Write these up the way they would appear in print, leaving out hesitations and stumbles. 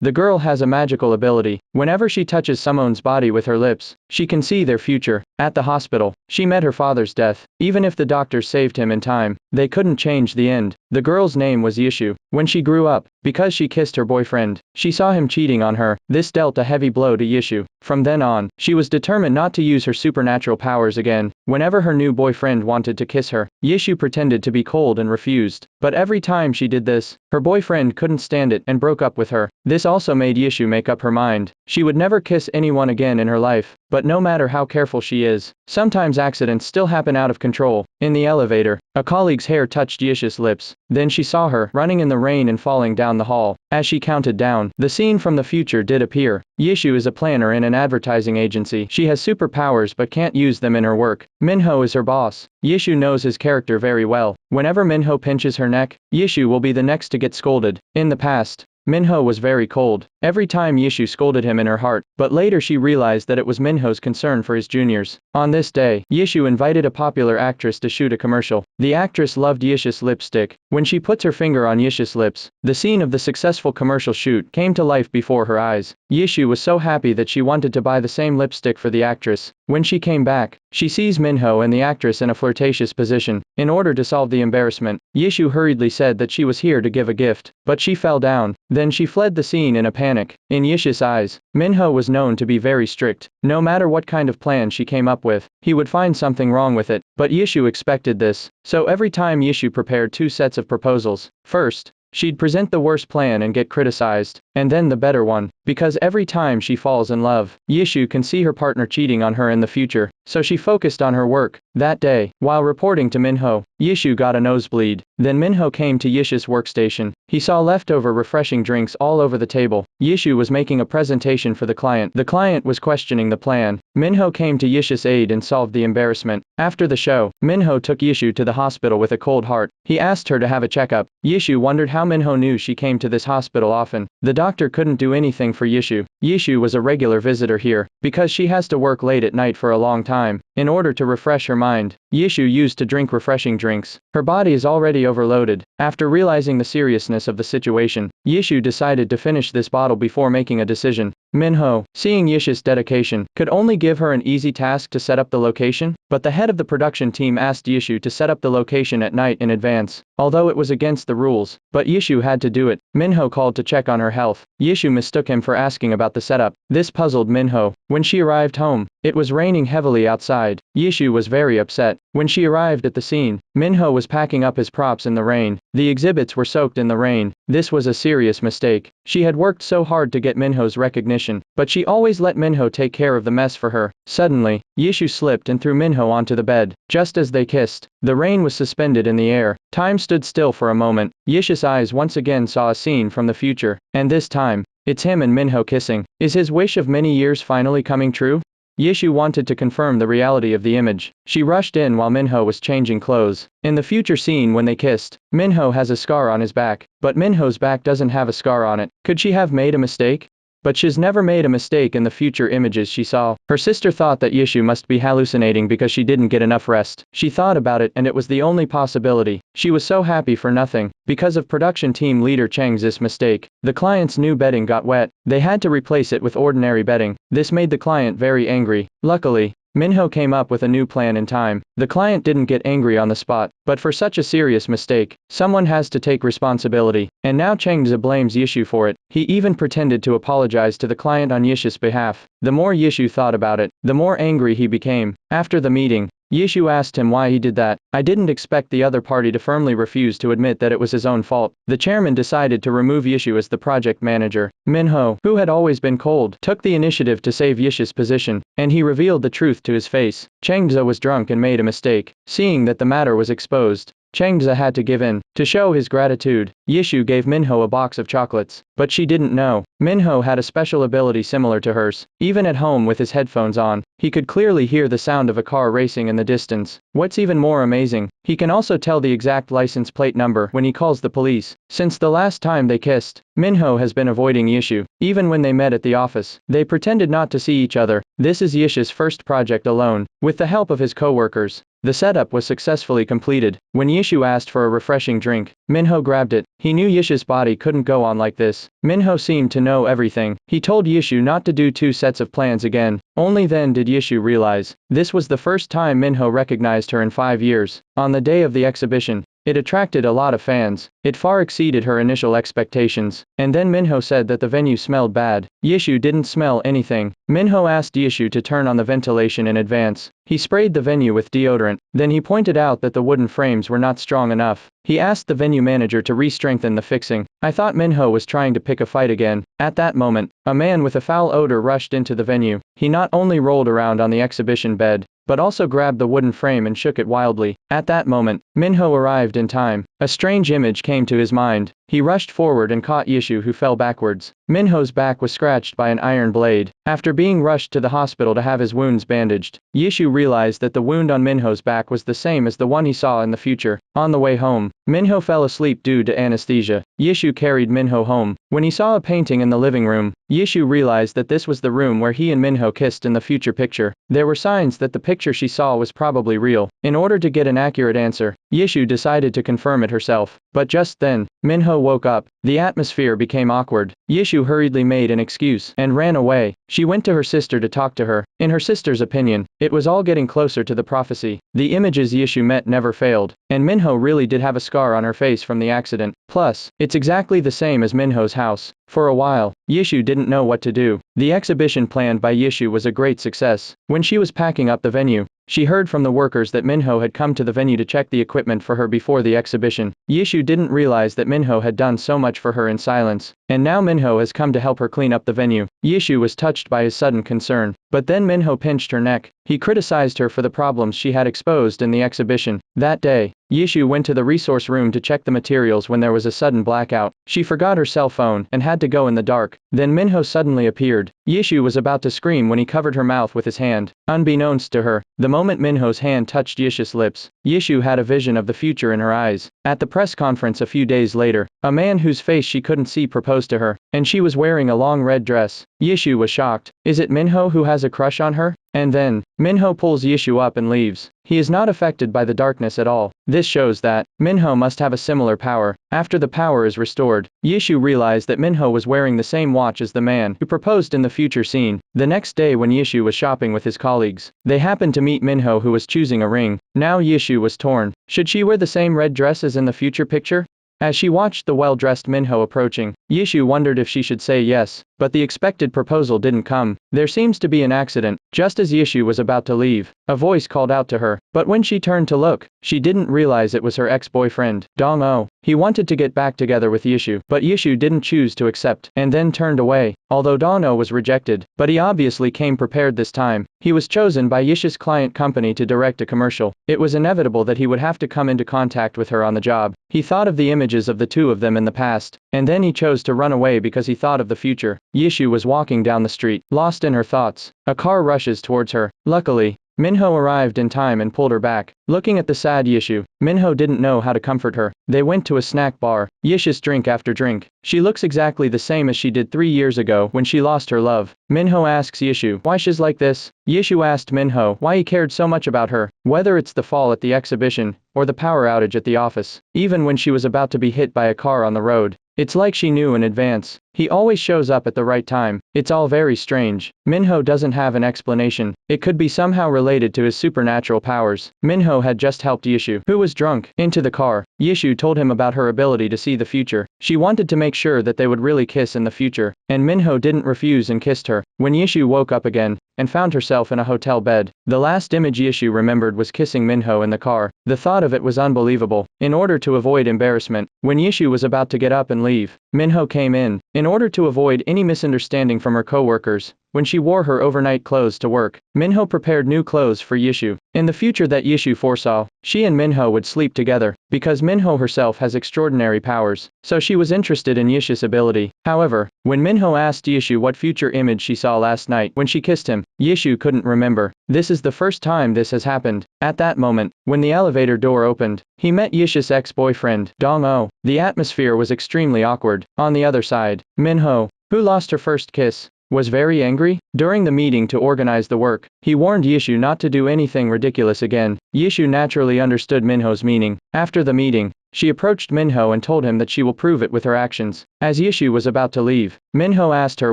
The girl has a magical ability. Whenever she touches someone's body with her lips, she can see their future. At the hospital, she met her father's death. Even if the doctors saved him in time, they couldn't change the end. The girl's name was Yishu. When she grew up, because she kissed her boyfriend, she saw him cheating on her. This dealt a heavy blow to Yishu. From then on, she was determined not to use her supernatural powers again. Whenever her new boyfriend wanted to kiss her, Yishu pretended to be cold and refused. But every time she did this, her boyfriend couldn't stand it and broke up with her. This also made Yishu make up her mind. She would never kiss anyone again in her life. But no matter how careful she is, sometimes accidents still happen out of control. In the elevator, a colleague's hair touched Yishu's lips. Then she saw her running in the rain and falling down the hall. As she counted down, the scene from the future did appear. Yishu is a planner in an advertising agency. She has superpowers but can't use them in her work. Minho is her boss. Yishu knows his character very well. Whenever Minho pinches her neck, Yishu will be the next to get scolded. In the past, Minho was very cold. Every time Yishu scolded him in her heart, but later she realized that it was Minho's concern for his juniors. On this day, Yishu invited a popular actress to shoot a commercial. The actress loved Yishu's lipstick. When she puts her finger on Yishu's lips, the scene of the successful commercial shoot came to life before her eyes. Yishu was so happy that she wanted to buy the same lipstick for the actress. When she came back, she sees Minho and the actress in a flirtatious position. In order to solve the embarrassment, Yishu hurriedly said that she was here to give a gift, but she fell down. Then she fled the scene in a panic. In Yishu's eyes, Minho was known to be very strict. No matter what kind of plan she came up with, he would find something wrong with it. But Yishu expected this. So every time Yishu prepared 2 sets of proposals. First, she'd present the worst plan and get criticized, and then the better one. Because every time she falls in love, Yishu can see her partner cheating on her in the future, so she focused on her work. That day, while reporting to Minho, Yishu got a nosebleed. Then Minho came to Yishu's workstation. He saw leftover refreshing drinks all over the table. Yishu was making a presentation for the client. The client was questioning the plan. Minho came to Yishu's aid and solved the embarrassment. After the show, Minho took Yishu to the hospital with a cold heart. He asked her to have a checkup. Yishu wondered how Minho knew she came to this hospital often. The doctor couldn't do anything for Yishu. Yishu was a regular visitor here, because she has to work late at night for a long time. In order to refresh her mind, Yishu used to drink refreshing drinks. Her body is already overloaded. After realizing the seriousness of the situation, Yishu decided to finish this bottle before making a decision. Minho, seeing Yishu's dedication, could only give her an easy task to set up the location, but the head of the production team asked Yishu to set up the location at night in advance. Although it was against the rules, but Yishu had to do it. Minho called to check on her health. Yishu mistook him for asking about the setup. This puzzled Minho. When she arrived home, it was raining heavily outside. Yishu was very upset. When she arrived at the scene, Minho was packing up his props in the rain. The exhibits were soaked in the rain. This was a serious mistake. She had worked so hard to get Minho's recognition, but she always let Minho take care of the mess for her. Suddenly, Yishu slipped and threw Minho onto the bed. Just as they kissed, the rain was suspended in the air. Time stood still for a moment. Yishu's eyes once again saw a scene from the future, and this time, it's him and Minho kissing. Is his wish of many years finally coming true? Yishu wanted to confirm the reality of the image. She rushed in while Minho was changing clothes. In the future scene when they kissed, Minho has a scar on his back, but Minho's back doesn't have a scar on it. Could she have made a mistake? But she's never made a mistake in the future images she saw. Her sister thought that Yishu must be hallucinating because she didn't get enough rest. She thought about it and it was the only possibility. She was so happy for nothing. Because of production team leader Chang's mistake, the client's new bedding got wet. They had to replace it with ordinary bedding. This made the client very angry. Luckily, Minho came up with a new plan in time. The client didn't get angry on the spot, but for such a serious mistake, someone has to take responsibility, and now Changza blames Yishu for it. He even pretended to apologize to the client on Yishu's behalf. The more Yishu thought about it, the more angry he became. After the meeting, Yishu asked him why he did that. I didn't expect the other party to firmly refuse to admit that it was his own fault. The chairman decided to remove Yishu as the project manager. Minho, who had always been cold, took the initiative to save Yishu's position, and he revealed the truth to his face. Changza was drunk and made a mistake. Seeing that the matter was exposed, Changza had to give in. To show his gratitude, Yishu gave Minho a box of chocolates. But she didn't know, Minho had a special ability similar to hers. Even at home with his headphones on, he could clearly hear the sound of a car racing in the distance. What's even more amazing, he can also tell the exact license plate number when he calls the police. Since the last time they kissed, Minho has been avoiding Yishu. Even when they met at the office, they pretended not to see each other. This is Yishu's first project alone, with the help of his co-workers. The setup was successfully completed. When Yishu asked for a refreshing drink, Minho grabbed it. He knew Yishu's body couldn't go on like this. Minho seemed to know everything. He told Yishu not to do two sets of plans again. Only then did Yishu realize. This was the first time Minho recognized her in 5 years. On the day of the exhibition, it attracted a lot of fans. It far exceeded her initial expectations. And then Minho said that the venue smelled bad. Yishu didn't smell anything. Minho asked Yishu to turn on the ventilation in advance. He sprayed the venue with deodorant. Then he pointed out that the wooden frames were not strong enough. He asked the venue manager to re-strengthen the fixing. I thought Minho was trying to pick a fight again. At that moment, a man with a foul odor rushed into the venue. He not only rolled around on the exhibition bed, but also grabbed the wooden frame and shook it wildly. At that moment, Minho arrived in time. A strange image came to his mind. He rushed forward and caught Yishu, who fell backwards. Minho's back was scratched by an iron blade. After being rushed to the hospital to have his wounds bandaged, Yishu realized that the wound on Minho's back was the same as the one he saw in the future. On the way home, Minho fell asleep due to anesthesia. Yishu carried Minho home. When he saw a painting in the living room, Yishu realized that this was the room where he and Minho kissed in the future picture. There were signs that the picture she saw was probably real. In order to get an accurate answer, Yishu decided to confirm it herself. But just then, Minho woke up. The atmosphere became awkward. Yishu hurriedly made an excuse and ran away. She went to her sister to talk to her. In her sister's opinion, it was all getting closer to the prophecy. The images Yishu met never failed, and Minho really did have a scar on her face from the accident. Plus, it's exactly the same as Minho's house. For a while, Yishu didn't know what to do. The exhibition planned by Yishu was a great success. When she was packing up the venue, she heard from the workers that Minho had come to the venue to check the equipment for her before the exhibition. Yishu didn't realize that Minho had done so much for her in silence, and now Minho has come to help her clean up the venue. Yishu was touched by his sudden concern, but then Minho pinched her neck. He criticized her for the problems she had exposed in the exhibition. That day, Yishu went to the resource room to check the materials when there was a sudden blackout. She forgot her cell phone and had to go in the dark. Then Minho suddenly appeared. Yishu was about to scream when he covered her mouth with his hand. Unbeknownst to her, the moment Minho's hand touched Yishu's lips, Yishu had a vision of the future in her eyes. At the press conference a few days later, a man whose face she couldn't see proposed to her, and she was wearing a long red dress. Yishu was shocked. Is it Minho who has a crush on her? And then, Minho pulls Yishu up and leaves. He is not affected by the darkness at all. This shows that Minho must have a similar power. After the power is restored, Yishu realized that Minho was wearing the same watch as the man who proposed in the future scene. The next day when Yishu was shopping with his colleagues, they happened to meet Minho, who was choosing a ring. Now Yishu was torn. Should she wear the same red dress as in the future picture? As she watched the well-dressed Minho approaching, Yishu wondered if she should say yes, but the expected proposal didn't come. There seems to be an accident. Just as Yishu was about to leave, a voice called out to her, but when she turned to look, she didn't realize it was her ex-boyfriend, Dong-oh. He wanted to get back together with Yishu, but Yishu didn't choose to accept, and then turned away. Although Dong-oh was rejected, but he obviously came prepared this time. He was chosen by Yishu's client company to direct a commercial. It was inevitable that he would have to come into contact with her on the job. He thought of the images of the two of them in the past, and then he chose to run away because he thought of the future. Yishu was walking down the street, lost in her thoughts. A car rushes towards her. Luckily, Minho arrived in time and pulled her back. Looking at the sad Yishu, Minho didn't know how to comfort her. They went to a snack bar. Yishu's drink after drink. She looks exactly the same as she did 3 years ago when she lost her love. Minho asks Yishu why she's like this. Yishu asked Minho why he cared so much about her, whether it's the fall at the exhibition or the power outage at the office. Even when she was about to be hit by a car on the road, it's like she knew in advance. He always shows up at the right time. It's all very strange. Minho doesn't have an explanation. It could be somehow related to his supernatural powers. Minho had just helped Yishu, who was drunk, into the car. Yishu told him about her ability to see the future. She wanted to make sure that they would really kiss in the future, and Minho didn't refuse and kissed her. When Yishu woke up again, and found herself in a hotel bed, the last image Yishu remembered was kissing Minho in the car. The thought of it was unbelievable. In order to avoid embarrassment, when Yishu was about to get up and leave, Minho came in. In order to avoid any misunderstanding from her co-workers, When she wore her overnight clothes to work, Minho prepared new clothes for Yishu. In the future that Yishu foresaw, she and Minho would sleep together, because Minho herself has extraordinary powers, so she was interested in Yishu's ability. However, when Minho asked Yishu what future image she saw last night when she kissed him, Yishu couldn't remember. This is the first time this has happened. At that moment, when the elevator door opened, he met Yishu's ex-boyfriend, Dong-oh. The atmosphere was extremely awkward. On the other side, Minho, who lost her first kiss, was very angry. During the meeting to organize the work, he warned Yishu not to do anything ridiculous again. Yishu naturally understood Minho's meaning. After the meeting, she approached Minho and told him that she will prove it with her actions. As Yishu was about to leave, Minho asked her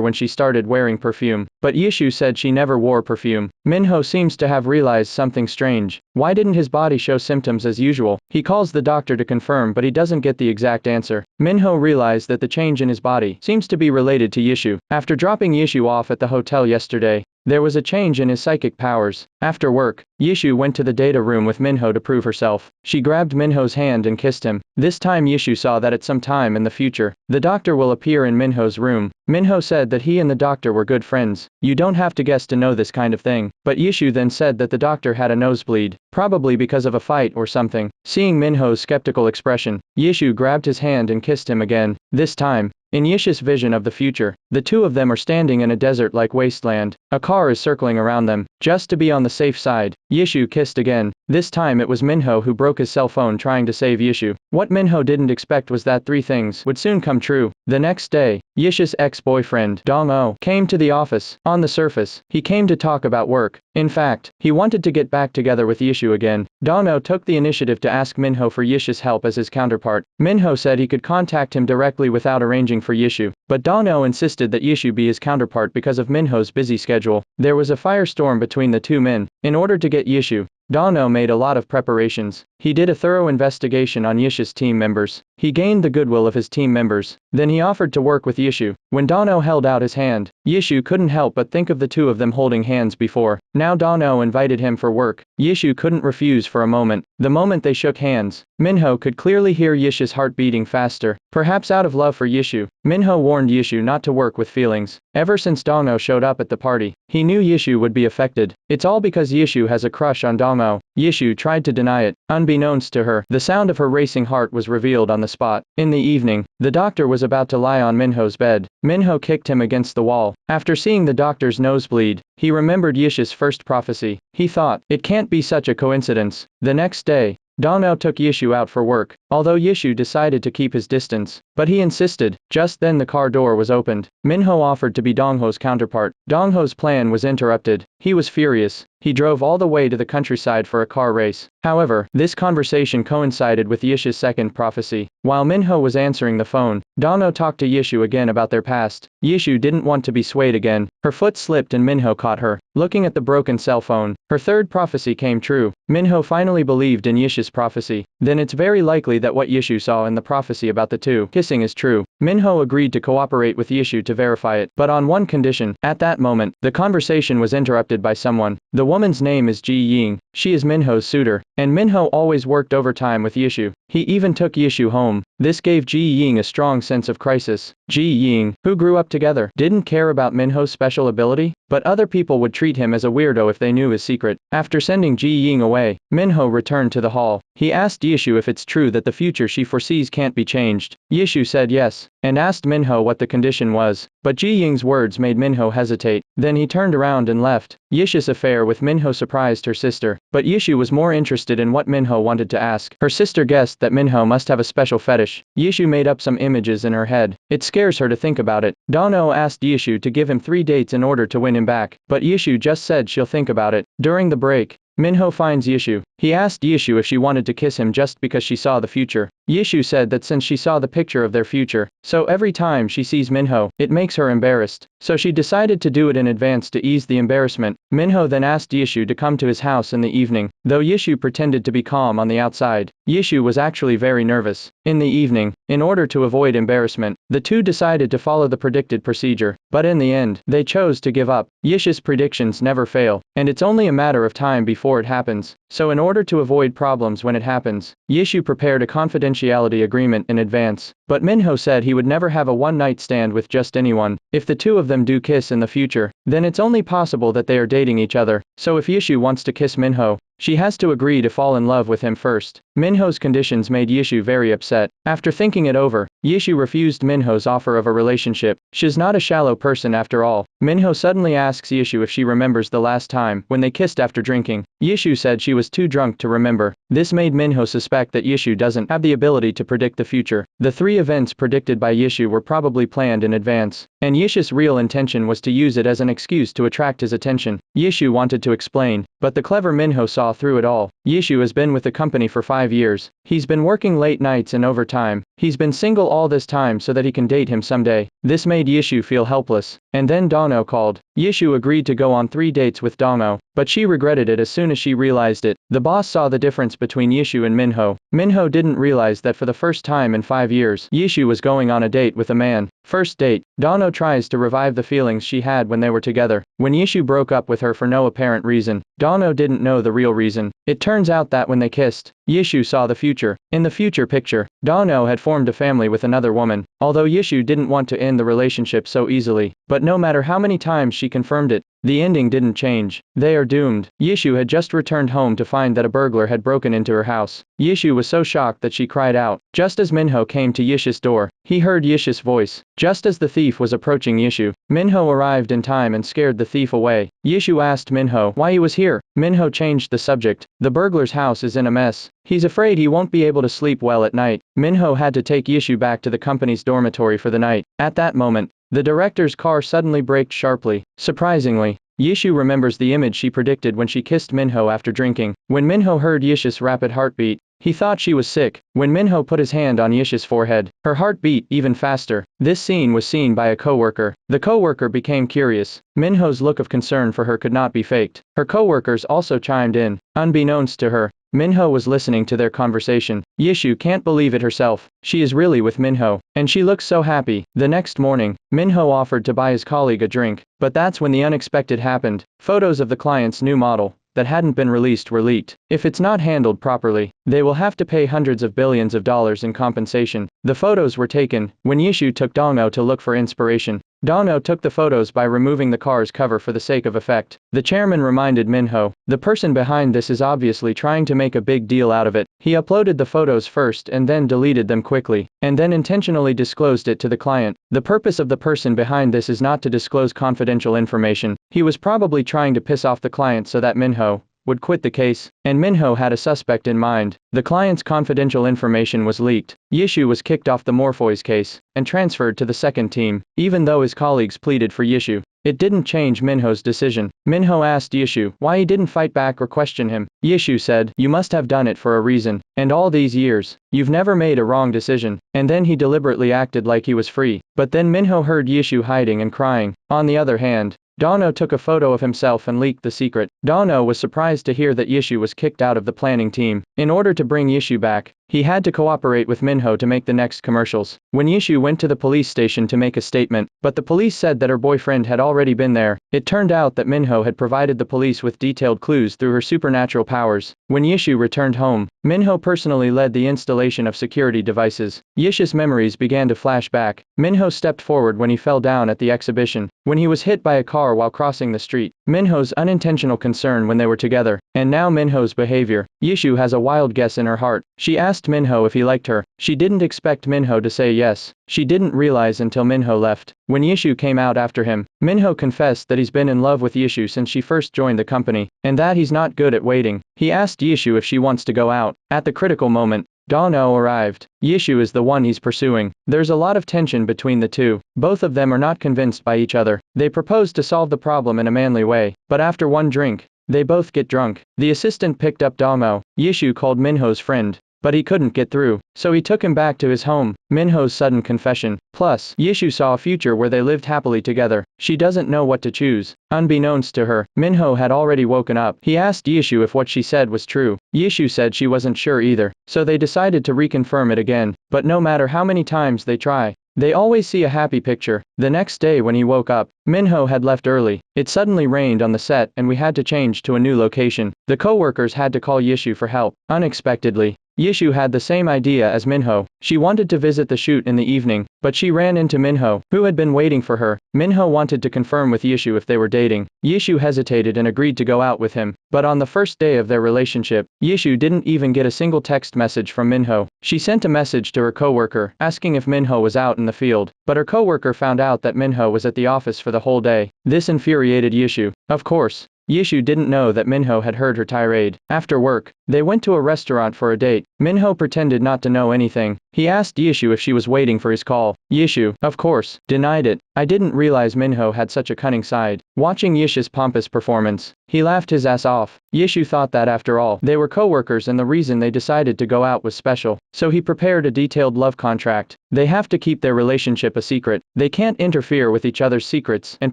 when she started wearing perfume, but Yishu said she never wore perfume. Minho seems to have realized something strange. Why didn't his body show symptoms as usual? He calls the doctor to confirm, but he doesn't get the exact answer. Minho realized that the change in his body seems to be related to Yishu. After dropping Yishu off at the hotel yesterday, there was a change in his psychic powers. After work, Yishu went to the data room with Minho to prove herself. She grabbed Minho's hand and kissed him. This time Yishu saw that at some time in the future, the doctor will appear in Minho's room. Minho said that he and the doctor were good friends. You don't have to guess to know this kind of thing. But Yishu then said that the doctor had a nosebleed, probably because of a fight or something. Seeing Minho's skeptical expression, Yishu grabbed his hand and kissed him again. This time, in Yishu's vision of the future, the two of them are standing in a desert-like wasteland. A car is circling around them. Just to be on the safe side, Yishu kissed again. This time it was Minho who broke his cell phone trying to save Yishu. What Minho didn't expect was that three things would soon come true. The next day, Yishu's ex-boyfriend, Dong-oh, came to the office. On the surface, he came to talk about work. In fact, he wanted to get back together with Yishu again. Dong-oh took the initiative to ask Minho for Yishu's help as his counterpart. Minho said he could contact him directly without arranging for Yishu, but Dong-oh insisted that Yishu be his counterpart because of Minho's busy schedule. There was a firestorm between the two men. In order to get Yishu, Dong-oh made a lot of preparations. He did a thorough investigation on Yishu's team members. He gained the goodwill of his team members. Then he offered to work with Yishu. When Dong-oh held out his hand, Yishu couldn't help but think of the two of them holding hands before. Now Dong-oh invited him for work. Yishu couldn't refuse for a moment. The moment they shook hands, Minho could clearly hear Yishu's heart beating faster. Perhaps out of love for Yishu, Minho warned Yishu not to work with feelings. Ever since Dong-oh showed up at the party, he knew Yishu would be affected. It's all because Yishu has a crush on Dong-oh. Yishu tried to deny it. Unbeknownst to her, the sound of her racing heart was revealed on the spot. In the evening, the doctor was about to lie on Minho's bed. Minho kicked him against the wall. After seeing the doctor's nosebleed, he remembered Yishu's first prophecy. He thought, it can't be such a coincidence. The next day, Dong-oh took Yishu out for work, although Yishu decided to keep his distance. But he insisted. Just then the car door was opened. Minho offered to be Dong-ho's counterpart. Dong-ho's plan was interrupted. He was furious. He drove all the way to the countryside for a car race. However, this conversation coincided with Yishu's second prophecy. While Minho was answering the phone, Dong-oh talked to Yishu again about their past. Yishu didn't want to be swayed again. Her foot slipped and Minho caught her. Looking at the broken cell phone, her third prophecy came true. Minho finally believed in Yishu's prophecy. Then it's very likely that what Yishu saw in the prophecy about the two kissing is true. Minho agreed to cooperate with Yishu to verify it, but on one condition. At that moment, the conversation was interrupted by someone. The woman's name is Ji Ying. She is Minho's suitor, and Minho always worked overtime with Yishu. He even took Yishu home. This gave Ji Ying a strong sense of crisis. Ji Ying, who grew up together, didn't care about Minho's special ability, but other people would treat him as a weirdo if they knew his secret. After sending Ji Ying away, Minho returned to the hall. He asked Yishu if it's true that the future she foresees can't be changed. Yishu said yes, and asked Minho what the condition was, but Ji Ying's words made Minho hesitate. Then he turned around and left. Yishu's affair with Minho surprised her sister, but Yishu was more interested in what Minho wanted to ask. Her sister guessed that Minho must have a special fetish. Yishu made up some images in her head. It scares her to think about it. Dong-oh asked Yishu to give him 3 dates in order to win him back, but Yishu just said she'll think about it. During the break, Minho finds Yishu. He asked Yishu if she wanted to kiss him just because she saw the future. Yishu said that since she saw the picture of their future, so every time she sees Minho, it makes her embarrassed. So she decided to do it in advance to ease the embarrassment. Minho then asked Yishu to come to his house in the evening. Though Yishu pretended to be calm on the outside, Yishu was actually very nervous. In the evening, in order to avoid embarrassment, the two decided to follow the predicted procedure, but in the end, they chose to give up. Yishu's predictions never fail, and it's only a matter of time before it happens. So in order to avoid problems when it happens, Yishu prepared a confidential confidentiality agreement in advance. But Minho said he would never have a one-night stand with just anyone. If the two of them do kiss in the future, then it's only possible that they are dating each other. So if Yishu wants to kiss Minho, she has to agree to fall in love with him first. Minho's conditions made Yishu very upset. After thinking it over, Yishu refused Minho's offer of a relationship. She's not a shallow person after all. Minho suddenly asks Yishu if she remembers the last time when they kissed after drinking. Yishu said she was too drunk to remember. This made Minho suspect that Yishu doesn't have the ability to predict the future. The three events predicted by Yishu were probably planned in advance, and Yishu's real intention was to use it as an excuse to attract his attention. Yishu wanted to explain, but the clever Minho saw through it all. Yishu has been with the company for 5 years. He's been working late nights and overtime. He's been single all this time so that he can date him someday. This made Yishu feel helpless. And then Dano called. Yishu agreed to go on 3 dates with Dano, but she regretted it as soon as she realized it. The boss saw the difference between Yishu and Minho. Minho didn't realize that for the first time in 5 years, Yishu was going on a date with a man. First date, Dano tries to revive the feelings she had when they were together. When Yishu broke up with her for no apparent reason, Dano didn't know the real reason. It turns out that when they kissed, Yishu saw the future. In the future picture, Dano had formed a family with another woman, although Yishu didn't want to end the relationship so easily. But no matter how many times she confirmed it, the ending didn't change. They are doomed. Yishu had just returned home to find that a burglar had broken into her house. Yishu was so shocked that she cried out. Just as Minho came to Yishu's door, he heard Yishu's voice. Just as the thief was approaching Yishu, Minho arrived in time and scared the thief away. Yishu asked Minho why he was here. Minho changed the subject. The burglar's house is in a mess. He's afraid he won't be able to sleep well at night. Minho had to take Yishu back to the company's dormitory for the night. At that moment, the director's car suddenly braked sharply. Surprisingly, Yishu remembers the image she predicted when she kissed Minho after drinking. When Minho heard Yishu's rapid heartbeat, he thought she was sick. When Minho put his hand on Yishu's forehead, her heart beat even faster. This scene was seen by a coworker. The coworker became curious. Minho's look of concern for her could not be faked. Her coworkers also chimed in. Unbeknownst to her, Minho was listening to their conversation. Yishu can't believe it herself. She is really with Minho, and she looks so happy. The next morning, Minho offered to buy his colleague a drink, but that's when the unexpected happened. Photos of the client's new model that hadn't been released were leaked. If it's not handled properly, they will have to pay hundreds of billions of dollars in compensation. The photos were taken when Yishu took Dano to look for inspiration. Dano took the photos by removing the car's cover for the sake of effect. The chairman reminded Minho, the person behind this is obviously trying to make a big deal out of it. He uploaded the photos first and then deleted them quickly, and then intentionally disclosed it to the client. The purpose of the person behind this is not to disclose confidential information. He was probably trying to piss off the client so that Minho would quit the case, and Minho had a suspect in mind. The client's confidential information was leaked. Yishu was kicked off the Morpheus case and transferred to the second team, even though his colleagues pleaded for Yishu. It didn't change Minho's decision. Minho asked Yishu why he didn't fight back or question him. Yishu said, "You must have done it for a reason, and all these years, you've never made a wrong decision." And then he deliberately acted like he was free. But then Minho heard Yishu hiding and crying. On the other hand, Dano took a photo of himself and leaked the secret. Dano was surprised to hear that Yishu was kicked out of the planning team. In order to bring Yishu back, he had to cooperate with Minho to make the next commercials. When Yishu went to the police station to make a statement, but the police said that her boyfriend had already been there, it turned out that Minho had provided the police with detailed clues through her supernatural powers. When Yishu returned home, Minho personally led the installation of security devices. Yishu's memories began to flash back. Minho stepped forward when he fell down at the exhibition, when he was hit by a car while crossing the street, Minho's unintentional concern when they were together, and now Minho's behavior. Yishu has a wild guess in her heart. She asked Minho if he liked her. She didn't expect Minho to say yes. She didn't realize until Minho left. When Yishu came out after him, Minho confessed that he's been in love with Yishu since she first joined the company, and that he's not good at waiting. He asked Yishu if she wants to go out. At the critical moment, Dano arrived. Yishu is the one he's pursuing. There's a lot of tension between the two. Both of them are not convinced by each other. They propose to solve the problem in a manly way, but after one drink, they both get drunk. The assistant picked up Damo. Yishu called Minho's friend, but he couldn't get through, so he took him back to his home. Minho's sudden confession. Plus, Yishu saw a future where they lived happily together. She doesn't know what to choose. Unbeknownst to her, Minho had already woken up. He asked Yishu if what she said was true. Yishu said she wasn't sure either, so they decided to reconfirm it again. But no matter how many times they try, they always see a happy picture. The next day when he woke up, Minho had left early. It suddenly rained on the set and we had to change to a new location. The co-workers had to call Yishu for help. Unexpectedly, Yishu had the same idea as Minho. She wanted to visit the shoot in the evening, but she ran into Minho, who had been waiting for her. Minho wanted to confirm with Yishu if they were dating. Yishu hesitated and agreed to go out with him, but on the first day of their relationship, Yishu didn't even get a single text message from Minho. She sent a message to her coworker, asking if Minho was out in the field, but her coworker found out that Minho was at the office for the whole day. This infuriated Yishu. Of course, Yishu didn't know that Minho had heard her tirade. After work, they went to a restaurant for a date. Minho pretended not to know anything. He asked Yishu if she was waiting for his call. Yishu, of course, denied it. I didn't realize Minho had such a cunning side. Watching Yishu's pompous performance, he laughed his ass off. Yishu thought that after all, they were co-workers and the reason they decided to go out was special. So he prepared a detailed love contract. They have to keep their relationship a secret. They can't interfere with each other's secrets and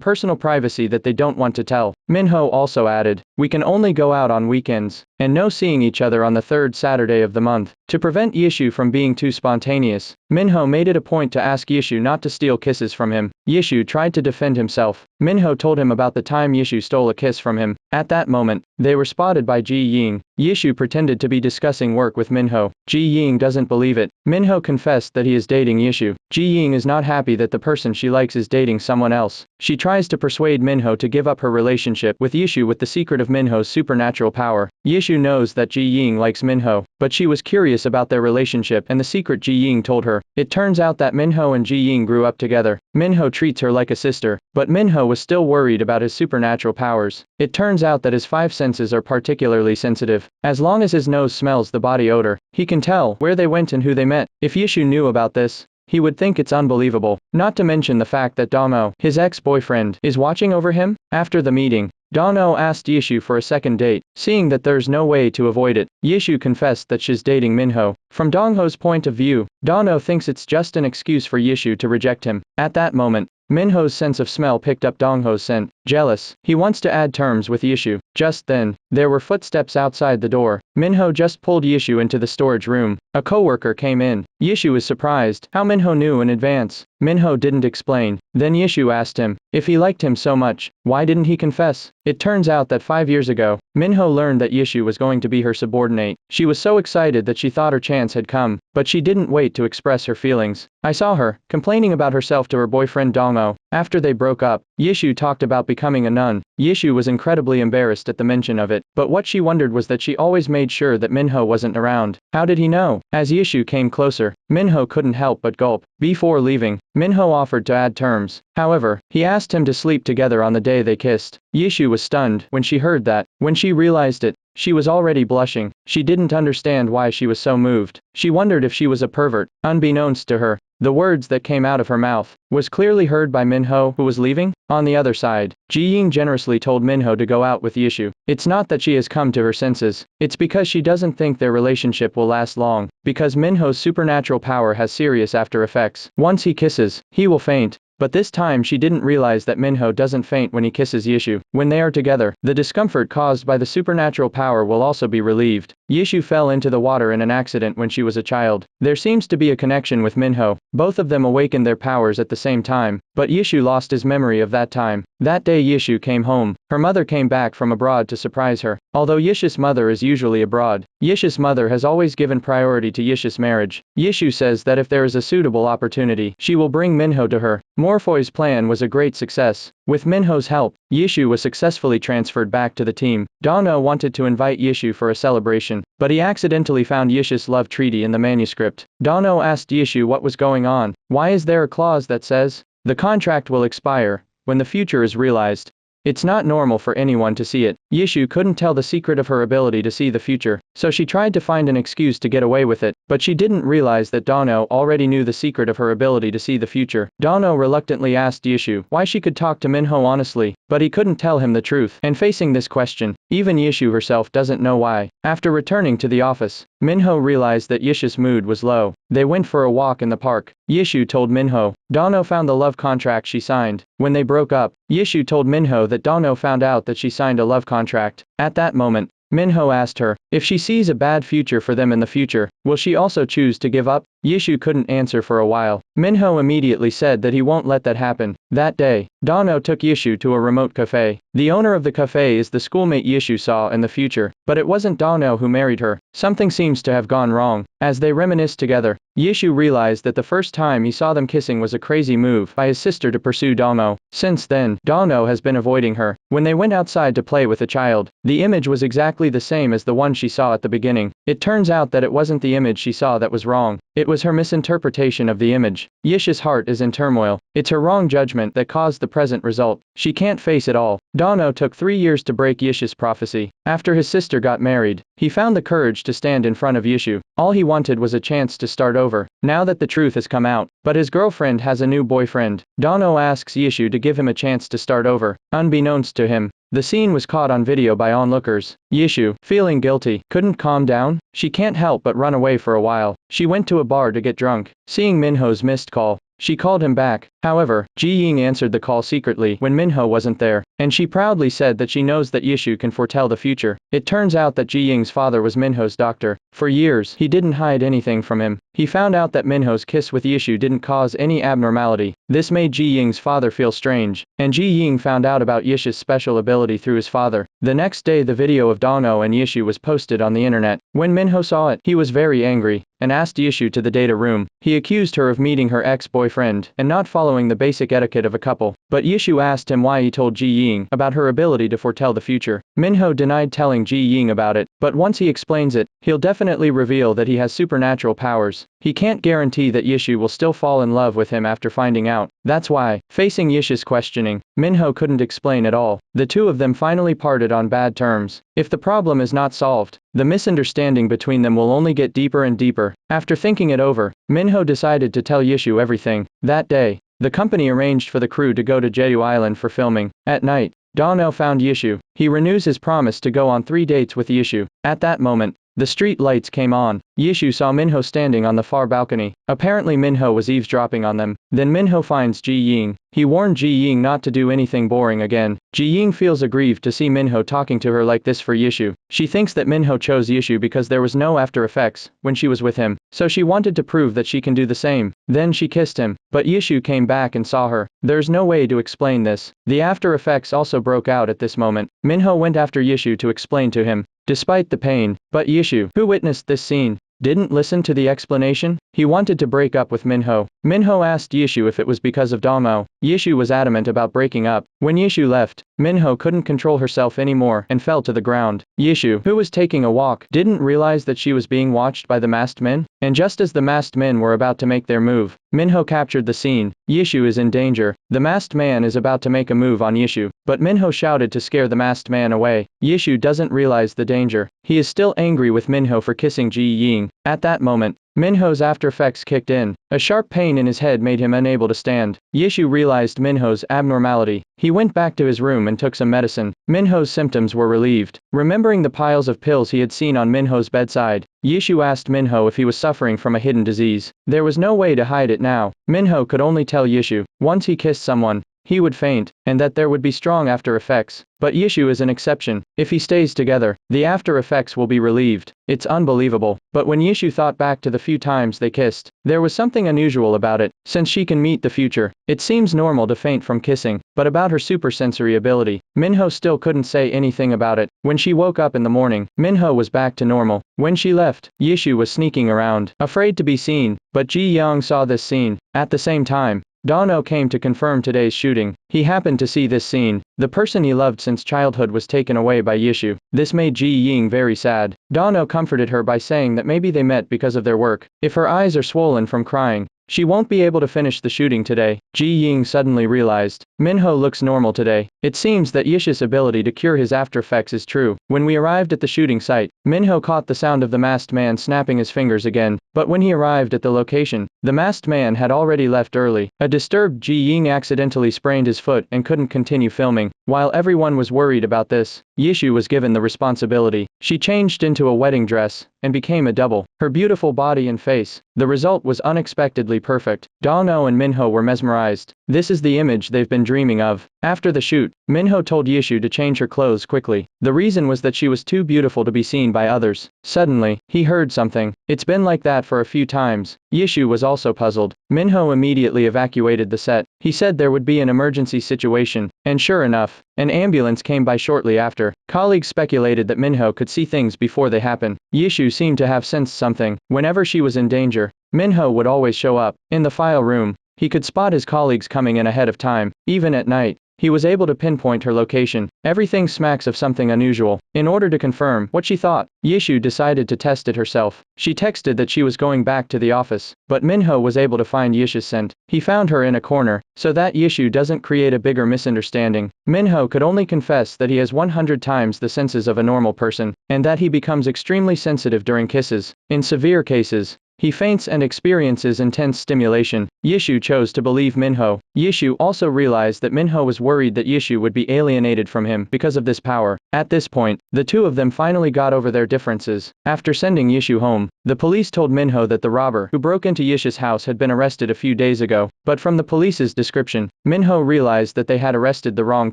personal privacy that they don't want to tell. Minho also added, we can only go out on weekends, and no seeing each other on the third Saturday of the month. To prevent Yishu from being too spontaneous, Minho made it a point to ask Yishu not to steal kisses from him. Yishu tried to defend himself. Minho told him about the time Yishu stole a kiss from him. At that moment, they were spotted by Ji Ying. Yishu pretended to be discussing work with Minho. Ji Ying doesn't believe it. Minho confessed that he is dating Yishu. Ji Ying is not happy that the person she likes is dating someone else. She tries to persuade Minho to give up her relationship with Yishu with the secret of Minho's supernatural power. Yishu knows that Ji Ying likes Minho, but she was curious about their relationship and the secret Ji Ying told her. It turns out that Minho and Ji Ying grew up together. Minho treats her like a sister, but Minho was still worried about his supernatural powers. It turns out that his 5 senses are particularly sensitive. As long as his nose smells the body odor, he can tell where they went and who they met. If Yishu knew about this, he would think it's unbelievable. Not to mention the fact that Damo, his ex-boyfriend, is watching over him. After the meeting, Dano asked Yishu for a second date. Seeing that there's no way to avoid it, Yishu confessed that she's dating Minho. From Dongho's point of view, Dano thinks it's just an excuse for Yishu to reject him. At that moment, Minho's sense of smell picked up Dongho's scent. Jealous, he wants to add terms with Yishu. Just then, there were footsteps outside the door. Minho just pulled Yishu into the storage room. A coworker came in. Yishu was surprised how Minho knew in advance. Minho didn't explain. Then Yishu asked him, if he liked him so much, why didn't he confess? It turns out that 5 years ago, Minho learned that Yishu was going to be her subordinate. She was so excited that she thought her chance had come, but she didn't wait to express her feelings. I saw her, complaining about herself to her boyfriend Dongo. After they broke up, Yishu talked about becoming a nun. Yishu was incredibly embarrassed at the mention of it, but what she wondered was that she always made sure that Minho wasn't around. How did he know? As Yishu came closer, Minho couldn't help but gulp. Before leaving, Minho offered to add terms. However, he asked him to sleep together on the day they kissed. Yishu was stunned when she heard that. When she realized it, she was already blushing. She didn't understand why she was so moved. She wondered if she was a pervert. Unbeknownst to her, the words that came out of her mouth was clearly heard by Minho, who was leaving. On the other side, Ji Ying generously told Minho to go out with Yishu. It's not that she has come to her senses, it's because she doesn't think their relationship will last long, because Minho's supernatural power has serious after effects. Once he kisses, he will faint. But this time she didn't realize that Minho doesn't faint when he kisses Yishu. When they are together, the discomfort caused by the supernatural power will also be relieved. Yishu fell into the water in an accident when she was a child. There seems to be a connection with Minho. Both of them awakened their powers at the same time, but Yishu lost his memory of that time. That day Yishu came home. Her mother came back from abroad to surprise her. Although Yishu's mother is usually abroad, Yishu's mother has always given priority to Yishu's marriage. Yishu says that if there is a suitable opportunity, she will bring Minho to her. Morphoy's plan was a great success. With Minho's help, Yishu was successfully transferred back to the team. Dano wanted to invite Yishu for a celebration, but he accidentally found Yishu's love treaty in the manuscript. Dano asked Yishu what was going on. Why is there a clause that says, the contract will expire when the future is realized? It's not normal for anyone to see it. Yishu couldn't tell the secret of her ability to see the future, so she tried to find an excuse to get away with it, but she didn't realize that Dano already knew the secret of her ability to see the future. Dano reluctantly asked Yishu why she could talk to Minho honestly, but he couldn't tell him the truth. And facing this question, even Yishu herself doesn't know why. After returning to the office, Minho realized that Yishu's mood was low. They went for a walk in the park. Yishu told Minho, Dano found the love contract she signed. When they broke up, Yishu told Minho that Dano found out that she signed a love contract. At that moment, Minho asked her. If she sees a bad future for them in the future, will she also choose to give up? Yishu couldn't answer for a while. Minho immediately said that he won't let that happen. That day, Dano took Yishu to a remote cafe. The owner of the cafe is the schoolmate Yishu saw in the future, but it wasn't Dano who married her. Something seems to have gone wrong. As they reminisced together, Yishu realized that the first time he saw them kissing was a crazy move by his sister to pursue Dano. Since then, Dano has been avoiding her. When they went outside to play with a child, the image was exactly the same as the one she saw at the beginning. It turns out that it wasn't the image she saw that was wrong. It was her misinterpretation of the image. Yishu's heart is in turmoil. It's her wrong judgment that caused the present result. She can't face it all. Dano took 3 years to break Yishu's prophecy. After his sister got married, he found the courage to stand in front of Yishu. All he wanted was a chance to start over, now that the truth has come out. But his girlfriend has a new boyfriend. Dano asks Yishu to give him a chance to start over. Unbeknownst to him, the scene was caught on video by onlookers. Yishu, feeling guilty, couldn't calm down. She can't help but run away for a while. She went to a bar to get drunk. Seeing Minho's missed call, she called him back. However, Ji Ying answered the call secretly when Minho wasn't there, and she proudly said that she knows that Yishu can foretell the future. It turns out that Ji Ying's father was Minho's doctor. For years, he didn't hide anything from him. He found out that Minho's kiss with Yishu didn't cause any abnormality. This made Ji Ying's father feel strange, and Ji Ying found out about Yishu's special ability through his father. The next day, the video of Dano and Yishu was posted on the internet. When Minho saw it, he was very angry and asked Yishu to the data room. He accused her of meeting her ex-boyfriend and not following the basic etiquette of a couple. But Yishu asked him why he told Ji Ying about her ability to foretell the future. Minho denied telling Ji Ying about it, but once he explains it, he'll definitely reveal that he has supernatural powers. He can't guarantee that Yishu will still fall in love with him after finding out. That's why, facing Yishu's questioning, Minho couldn't explain at all. The two of them finally parted on bad terms. If the problem is not solved, the misunderstanding between them will only get deeper and deeper. After thinking it over, Minho decided to tell Yishu everything. That day, the company arranged for the crew to go to Jeju Island for filming. At night, Dano found Yishu. He renews his promise to go on 3 dates with Yishu. At that moment, the street lights came on. Yishu saw Minho standing on the far balcony. Apparently Minho was eavesdropping on them. Then Minho finds Ji Ying. He warned Ji Ying not to do anything boring again. Ji Ying feels aggrieved to see Minho talking to her like this for Yishu. She thinks that Minho chose Yishu because there was no after effects when she was with him, so she wanted to prove that she can do the same. Then she kissed him, but Yishu came back and saw her. There's no way to explain this. The after effects also broke out at this moment. Minho went after Yishu to explain to him, despite the pain. But Yishu, who witnessed this scene, didn't listen to the explanation. He wanted to break up with Minho. Minho asked Yishu if it was because of Damo. Yishu was adamant about breaking up. When Yishu left, Minho couldn't control herself anymore and fell to the ground. Yishu, who was taking a walk, didn't realize that she was being watched by the masked men, and just as the masked men were about to make their move, Minho captured the scene. Yishu is in danger. The masked man is about to make a move on Yishu, but Minho shouted to scare the masked man away. Yishu doesn't realize the danger. He is still angry with Minho for kissing Ji Ying. At that moment, Minho's after effects kicked in. A sharp pain in his head made him unable to stand. Yishu realized Minho's abnormality. He went back to his room and took some medicine. Minho's symptoms were relieved. Remembering the piles of pills he had seen on Minho's bedside, Yishu asked Minho if he was suffering from a hidden disease. There was no way to hide it now. Minho could only tell Yishu, once he kissed someone, he would faint, and that there would be strong after effects. But Yishu is an exception. If he stays together, the after effects will be relieved. It's unbelievable. But when Yishu thought back to the few times they kissed, there was something unusual about it. Since she can meet the future, it seems normal to faint from kissing. But about her supersensory ability, Minho still couldn't say anything about it. When she woke up in the morning, Minho was back to normal. When she left, Yishu was sneaking around, afraid to be seen. But Ji Yang saw this scene. At the same time, Dano came to confirm today's shooting. He happened to see this scene. The person he loved since childhood was taken away by Yishu. This made Ji Ying very sad. Dano comforted her by saying that maybe they met because of their work. If her eyes are swollen from crying, she won't be able to finish the shooting today. Ji Ying suddenly realized, Minho looks normal today. It seems that Yishu's ability to cure his after effects is true. When we arrived at the shooting site, Minho caught the sound of the masked man snapping his fingers again. But when he arrived at the location, the masked man had already left early. A disturbed Ji Ying accidentally sprained his foot and couldn't continue filming. While everyone was worried about this, Yishu was given the responsibility. She changed into a wedding dress and became a double. Her beautiful body and face. The result was unexpectedly perfect. Dano and Minho were mesmerized. This is the image they've been dreaming dreaming of. After the shoot, Minho told Yishu to change her clothes quickly. The reason was that she was too beautiful to be seen by others. Suddenly, he heard something. It's been like that for a few times. Yishu was also puzzled. Minho immediately evacuated the set. He said there would be an emergency situation, and sure enough, an ambulance came by shortly after. Colleagues speculated that Minho could see things before they happen. Yishu seemed to have sensed something. Whenever she was in danger, Minho would always show up. In the file room, he could spot his colleagues coming in ahead of time. Even at night, he was able to pinpoint her location. Everything smacks of something unusual. In order to confirm what she thought, Yishu decided to test it herself. She texted that she was going back to the office, but Minho was able to find Yishu's scent. He found her in a corner, so that Yishu doesn't create a bigger misunderstanding. Minho could only confess that he has 100 times the senses of a normal person, and that he becomes extremely sensitive during kisses. In severe cases, he faints and experiences intense stimulation. Yishu chose to believe Minho. Yishu also realized that Minho was worried that Yishu would be alienated from him because of this power. At this point, the two of them finally got over their differences. After sending Yishu home, the police told Minho that the robber who broke into Yishu's house had been arrested a few days ago. But from the police's description, Minho realized that they had arrested the wrong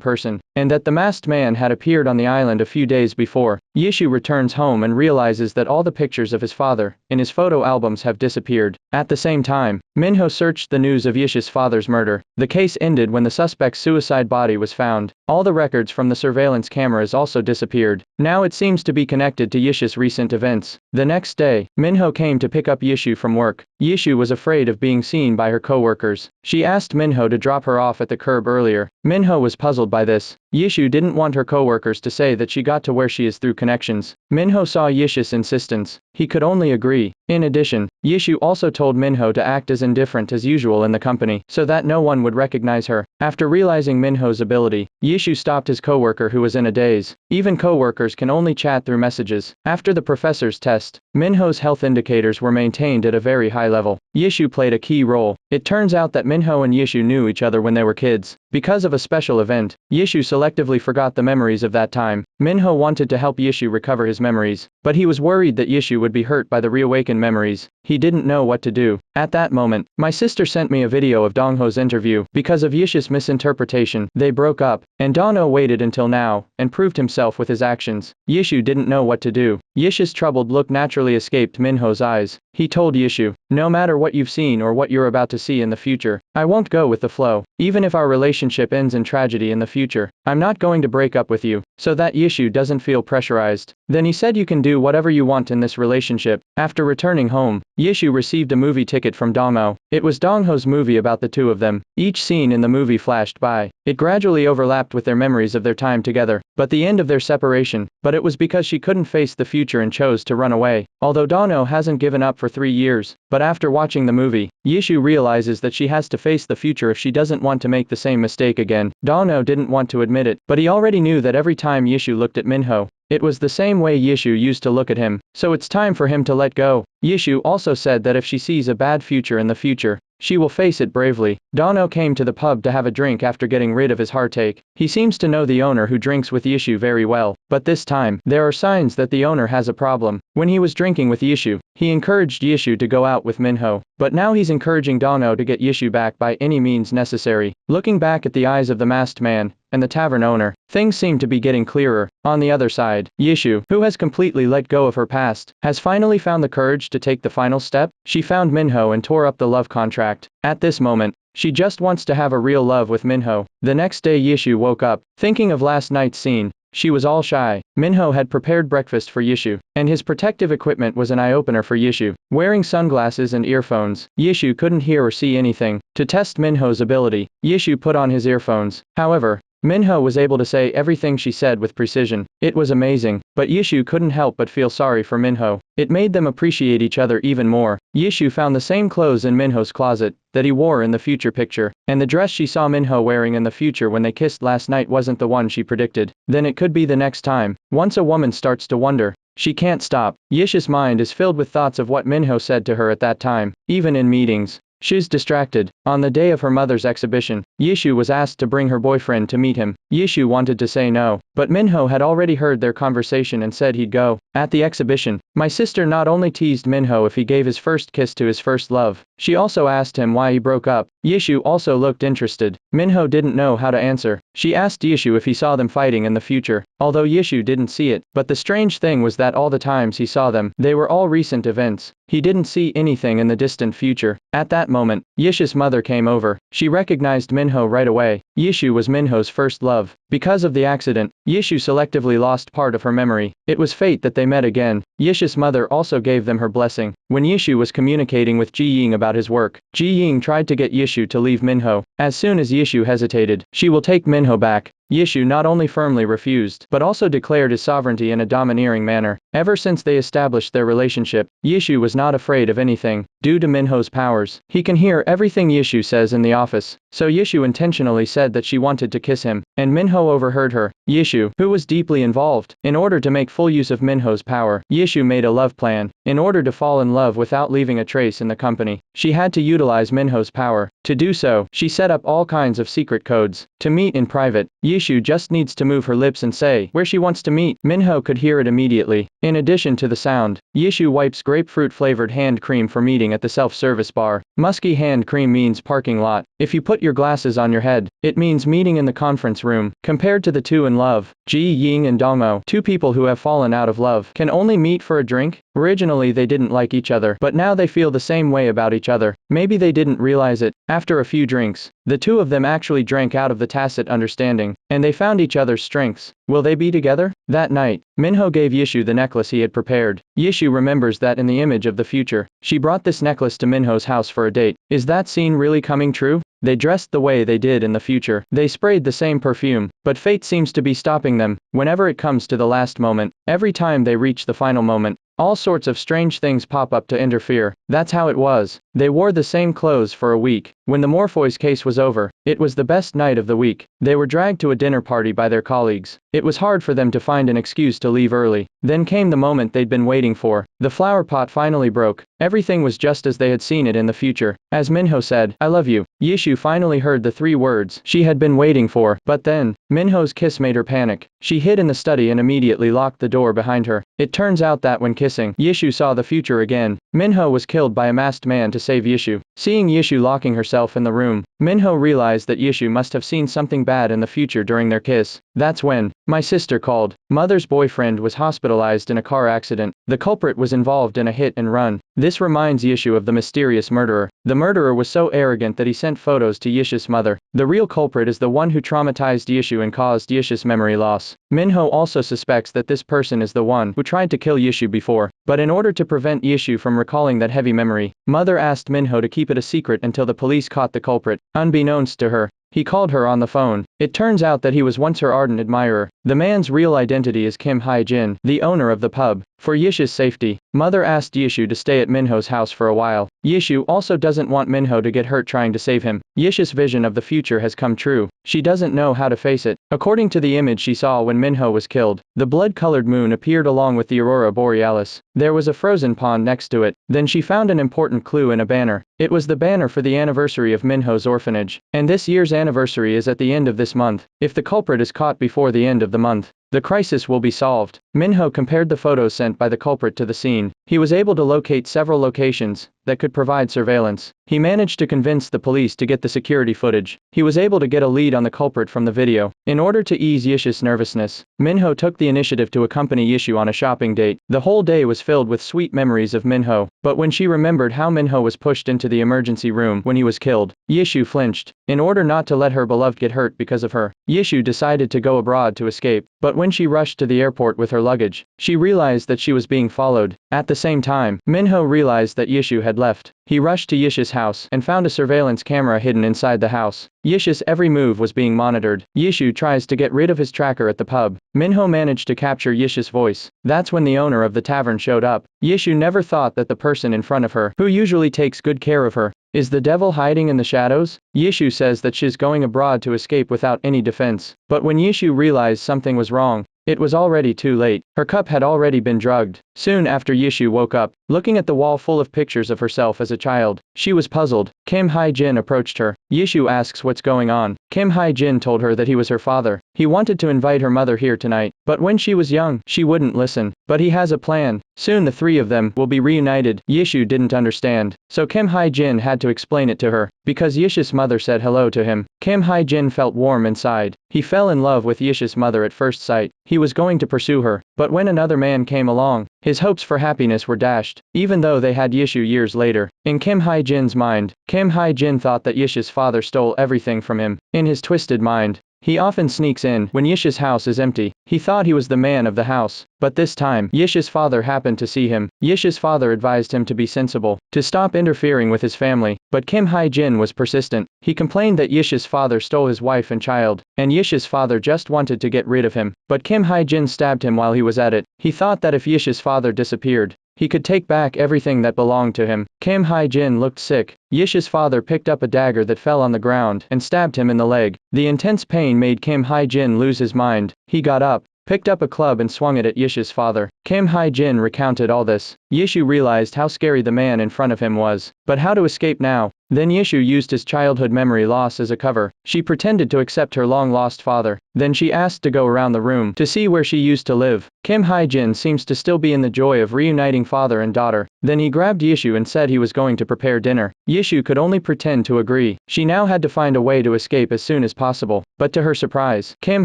person, and that the masked man had appeared on the island a few days before. Yishu returns home and realizes that all the pictures of his father in his photo albums have disappeared. At the same time, Minho searched the news of Yishu's father's murder. The case ended when the suspect's suicide body was found. All the records from the surveillance cameras also disappeared. Now it seems to be connected to Yishu's recent events. The next day, Minho came to pick up Yishu from work. Yishu was afraid of being seen by her co-workers. She asked Minho to drop her off at the curb earlier. Minho was puzzled by this. Yishu didn't want her co-workers to say that she got to where she is through connections. Minho saw Yishu's insistence. He could only agree. In addition, Yishu also told Minho to act as indifferent as usual in the company, so that no one would recognize her. After realizing Minho's ability, Yishu stopped his co-worker who was in a daze. Even co-workers can only chat through messages. After the professor's test, Minho's health indicators were maintained at a very high level. Yishu played a key role. It turns out that Minho and Yishu knew each other when they were kids. Because of a special event, Yishu selectively forgot the memories of that time. Minho wanted to help Yishu recover his memories, but he was worried that Yishu would be hurt by the reawakened memories. He didn't know what to do. At that moment, my sister sent me a video of Dongho's interview. Because of Yishu's misinterpretation, they broke up, and Dongho waited until now, and proved himself with his actions. Yishu didn't know what to do. Yishu's troubled look naturally escaped Minho's eyes. He told Yishu, "No matter what you've seen or what you're about to see in the future, I won't go with the flow. Even if our relationship ends in tragedy in the future, I'm not going to break up with you," so that Yishu doesn't feel pressurized. Then he said you can do whatever you want in this relationship. After returning home, Yishu received a movie ticket from Dongho. It was Dongho's movie about the two of them. Each scene in the movie flashed by. It gradually overlapped with their memories of their time together, but the end of their separation. But it was because she couldn't face the future and chose to run away. Although Dongho hasn't given up for 3 years, but after watching the movie, Yishu realizes that she has to face the future if she doesn't want to make the same mistake again. Dongho didn't want to admit it, but he already knew that every time Yishu looked at Minho, it was the same way Yishu used to look at him, so it's time for him to let go. Yishu also said that if she sees a bad future in the future, she will face it bravely. Dongho came to the pub to have a drink after getting rid of his heartache. He seems to know the owner who drinks with Yishu very well, but this time, there are signs that the owner has a problem. When he was drinking with Yishu, he encouraged Yishu to go out with Minho, but now he's encouraging Dongho to get Yishu back by any means necessary. Looking back at the eyes of the masked man and the tavern owner, things seem to be getting clearer. On the other side, Yishu, who has completely let go of her past, has finally found the courage to take the final step. She found Minho and tore up the love contract. At this moment, she just wants to have a real love with Minho. The next day Yishu woke up, thinking of last night's scene. She was all shy. Minho had prepared breakfast for Yishu, and his protective equipment was an eye-opener for Yishu. Wearing sunglasses and earphones, Yishu couldn't hear or see anything. To test Minho's ability, Yishu put on his earphones. However, Minho was able to say everything she said with precision. It was amazing, but Yishu couldn't help but feel sorry for Minho. It made them appreciate each other even more. Yishu found the same clothes in Minho's closet that he wore in the future picture, and the dress she saw Minho wearing in the future when they kissed last night wasn't the one she predicted. Then it could be the next time. Once a woman starts to wonder, she can't stop. Yishu's mind is filled with thoughts of what Minho said to her at that time, even in meetings. She's distracted. On the day of her mother's exhibition, Yishu was asked to bring her boyfriend to meet him. Yishu wanted to say no, but Minho had already heard their conversation and said he'd go. At the exhibition, my sister not only teased Minho if he gave his first kiss to his first love, she also asked him why he broke up. Yishu also looked interested. Minho didn't know how to answer. She asked Yishu if he saw them fighting in the future, although Yishu didn't see it, but the strange thing was that all the times he saw them, they were all recent events. He didn't see anything in the distant future. At that moment, Yishu's mother came over. She recognized Minho right away. Yishu was Minho's first love. Because of the accident, Yishu selectively lost part of her memory. It was fate that they met again. Yishu's mother also gave them her blessing. When Yishu was communicating with Ji Ying about his work, Ji Ying tried to get Yishu to leave Minho. As soon as Yishu hesitated, she will take Minho back. Yishu not only firmly refused, but also declared his sovereignty in a domineering manner. Ever since they established their relationship, Yishu was not afraid of anything. Due to Minho's powers, he can hear everything Yishu says in the office. So Yishu intentionally said that she wanted to kiss him, and Minho overheard her. Yishu, who was deeply involved, in order to make full use of Minho's power, Yishu made a love plan. In order to fall in love without leaving a trace in the company, she had to utilize Minho's power. To do so, she set up all kinds of secret codes. To meet in private, Yishu just needs to move her lips and say where she wants to meet. Minho could hear it immediately. In addition to the sound, Yishu wipes grapefruit-flavored hand cream for meeting at the self-service bar. Musky hand cream means parking lot. If you put your glasses on your head, it means meeting in the conference room. Compared to the two in love, Ji Ying and Dongmo, two people who have fallen out of love, can only meet for a drink. Originally they didn't like each other, but now they feel the same way about each other. Maybe they didn't realize it. After a few drinks, the two of them actually drank out of the tacit understanding, and they found each other's strengths. Will they be together? That night, Minho gave Yishu the necklace he had prepared. Yishu remembers that in the image of the future, she brought this necklace to Minho's house for a date. Is that scene really coming true? They dressed the way they did in the future. They sprayed the same perfume, but fate seems to be stopping them. Whenever it comes to the last moment, every time they reach the final moment, all sorts of strange things pop up to interfere. That's how it was. They wore the same clothes for a week. When the Morpheus case was over, it was the best night of the week. They were dragged to a dinner party by their colleagues. It was hard for them to find an excuse to leave early. Then came the moment they'd been waiting for. The flower pot finally broke. Everything was just as they had seen it in the future. As Minho said, "I love you," Yishu finally heard the 3 words she had been waiting for. But then, Minho's kiss made her panic. She hid in the study and immediately locked the door behind her. It turns out that when kissing, Yishu saw the future again. Minho was killed by a masked man to save Yishu. Seeing Yishu locking herself in the room, Minho realized that Yishu must have seen something bad in the future during their kiss. That's when my sister called. Mother's boyfriend was hospitalized in a car accident. The culprit was involved in a hit and run. This reminds Yishu of the mysterious murderer. The murderer was so arrogant that he sent photos to Yishu's mother. The real culprit is the one who traumatized Yishu and caused Yishu's memory loss. Minho also suspects that this person is the one who tried to kill Yishu before. But in order to prevent Yishu from recalling that heavy memory, Mother asked Minho to keep it a secret until the police caught the culprit. Unbeknownst to her, he called her on the phone. It turns out that he was once her ardent admirer. The man's real identity is Kim Hae-jin, the owner of the pub. For Yishu's safety, Mother asked Yishu to stay at Minho's house for a while. Yishu also doesn't want Minho to get hurt trying to save him. Yishu's vision of the future has come true. She doesn't know how to face it. According to the image she saw when Minho was killed, the blood-colored moon appeared along with the aurora borealis. There was a frozen pond next to it. Then she found an important clue in a banner. It was the banner for the anniversary of Minho's orphanage. And this year's anniversary is at the end of this month. If the culprit is caught before the end of the month, the crisis will be solved. Minho compared the photos sent by the culprit to the scene. He was able to locate several locations that could provide surveillance. He managed to convince the police to get the security footage. He was able to get a lead on the culprit from the video. In order to ease Yishu's nervousness, Minho took the initiative to accompany Yishu on a shopping date. The whole day was filled with sweet memories of Minho, but when she remembered how Minho was pushed into the emergency room when he was killed, Yishu flinched. In order not to let her beloved get hurt because of her, Yishu decided to go abroad to escape. But when she rushed to the airport with her luggage, she realized that she was being followed. At the same time, Minho realized that Yishu had left. He rushed to Yishu's house and found a surveillance camera hidden inside the house. Yishu's every move was being monitored. Yishu tries to get rid of his tracker at the pub. Minho managed to capture Yishu's voice. That's when the owner of the tavern showed up. Yishu never thought that the person in front of her, who usually takes good care of her, is the devil hiding in the shadows? Yishu says that she's going abroad to escape without any defense. But when Yishu realized something was wrong, it was already too late. Her cup had already been drugged. Soon after Yishu woke up, looking at the wall full of pictures of herself as a child, she was puzzled. Kim Hae-jin approached her. Yishu asks what's going on. Kim Hae-jin told her that he was her father. He wanted to invite her mother here tonight, but when she was young, she wouldn't listen. But he has a plan. Soon the three of them will be reunited. Yishu didn't understand, so Kim Hae-jin had to explain it to her. Because Yishu's mother said hello to him, Kim Hae-jin felt warm inside. He fell in love with Yishu's mother at first sight. He was going to pursue her, but when another man came along, his hopes for happiness were dashed, even though they had Yishu years later. In Kim Hae-jin's mind, Kim Hae-jin thought that Yishu's father stole everything from him. In his twisted mind, he often sneaks in when Yishu's house is empty. He thought he was the man of the house, but this time, Yishu's father happened to see him. Yishu's father advised him to be sensible, to stop interfering with his family, but Kim Hae-jin was persistent. He complained that Yishu's father stole his wife and child, and Yishu's father just wanted to get rid of him, but Kim Hae-jin stabbed him while he was at it. He thought that if Yishu's father disappeared, he could take back everything that belonged to him. Kim Hae-jin looked sick. Yishu's father picked up a dagger that fell on the ground and stabbed him in the leg. The intense pain made Kim Hae-jin lose his mind. He got up, picked up a club and swung it at Yishu's father. Kim Hae-jin recounted all this. Yishu realized how scary the man in front of him was. But how to escape now? Then Yishu used his childhood memory loss as a cover. She pretended to accept her long-lost father. Then she asked to go around the room to see where she used to live. Kim Hae-jin seems to still be in the joy of reuniting father and daughter. Then he grabbed Yishu and said he was going to prepare dinner. Yishu could only pretend to agree. She now had to find a way to escape as soon as possible. But to her surprise, Kim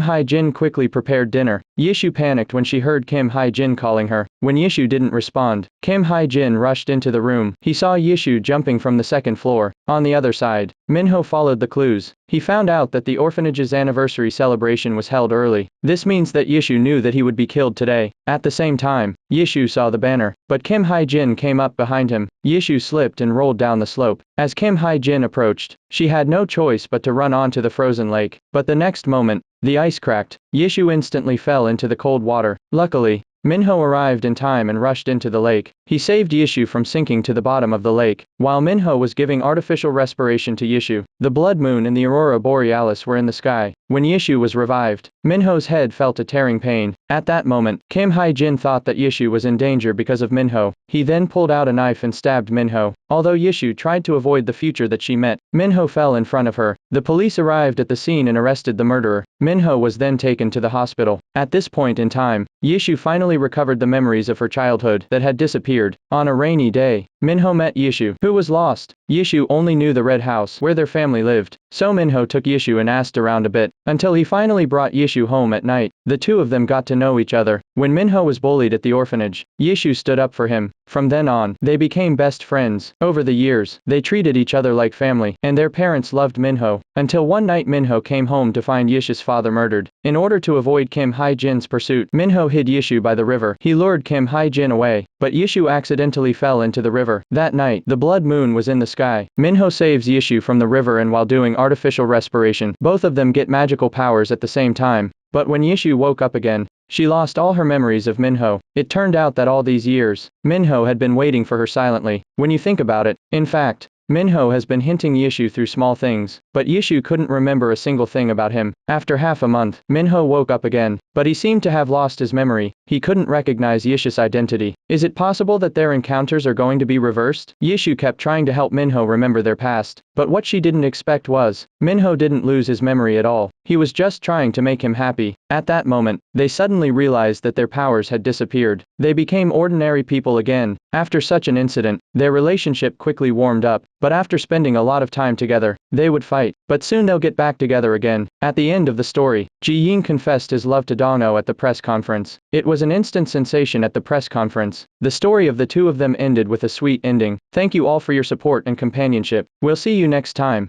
Hae-jin quickly prepared dinner. Yishu panicked when she heard Kim Hae-jin calling her. When Yishu didn't respond, Kim Hae-jin rushed into the room. He saw Yishu jumping from the second floor. On the other side, Minho followed the clues. He found out that the orphanage's anniversary celebration was held early. This means that Yishu knew that he would be killed today. At the same time, Yishu saw the banner, but Kim Hae-jin came up behind him. Yishu slipped and rolled down the slope. As Kim Hae-jin approached, she had no choice but to run onto the frozen lake. But the next moment, the ice cracked. Yishu instantly fell into the cold water. Luckily, Minho arrived in time and rushed into the lake. He saved Yishu from sinking to the bottom of the lake. While Minho was giving artificial respiration to Yishu, the blood moon and the aurora borealis were in the sky. When Yishu was revived, Minho's head felt a tearing pain. At that moment, Kim Hae-jin thought that Yishu was in danger because of Minho. He then pulled out a knife and stabbed Minho. Although Yishu tried to avoid the future that she met, Minho fell in front of her. The police arrived at the scene and arrested the murderer. Minho was then taken to the hospital. At this point in time, Yishu finally recovered the memories of her childhood that had disappeared. On a rainy day, Minho met Yishu, who was lost. Yishu only knew the red house where their family lived, so Minho took Yishu and asked around a bit, until he finally brought Yishu home at night. The two of them got to know each other. When Minho was bullied at the orphanage, Yishu stood up for him. From then on, they became best friends. Over the years, they treated each other like family, and their parents loved Minho. Until one night Minho came home to find Yishu's father murdered. In order to avoid Kim Hae-jin's pursuit, Minho hid Yishu by the river. He lured Kim Hae-jin away, but Yishu accidentally fell into the river. That night, the blood moon was in the sky. Minho saves Yishu from the river, and while doing artificial respiration, both of them get magical powers at the same time. But when Yishu woke up again, she lost all her memories of Minho. It turned out that all these years, Minho had been waiting for her silently. When you think about it, in fact, Minho has been hinting Yishu through small things, but Yishu couldn't remember a single thing about him. After half a month, Minho woke up again, but he seemed to have lost his memory. He couldn't recognize Yishu's identity. Is it possible that their encounters are going to be reversed? Yishu kept trying to help Minho remember their past, but what she didn't expect was, Minho didn't lose his memory at all. He was just trying to make him happy. At that moment, they suddenly realized that their powers had disappeared. They became ordinary people again. After such an incident, their relationship quickly warmed up, but after spending a lot of time together, they would fight. But soon they'll get back together again. At the end of the story, Ji-yoon confessed his love to Dong-oh at the press conference. It was an instant sensation at the press conference. The story of the two of them ended with a sweet ending. Thank you all for your support and companionship. We'll see you next time.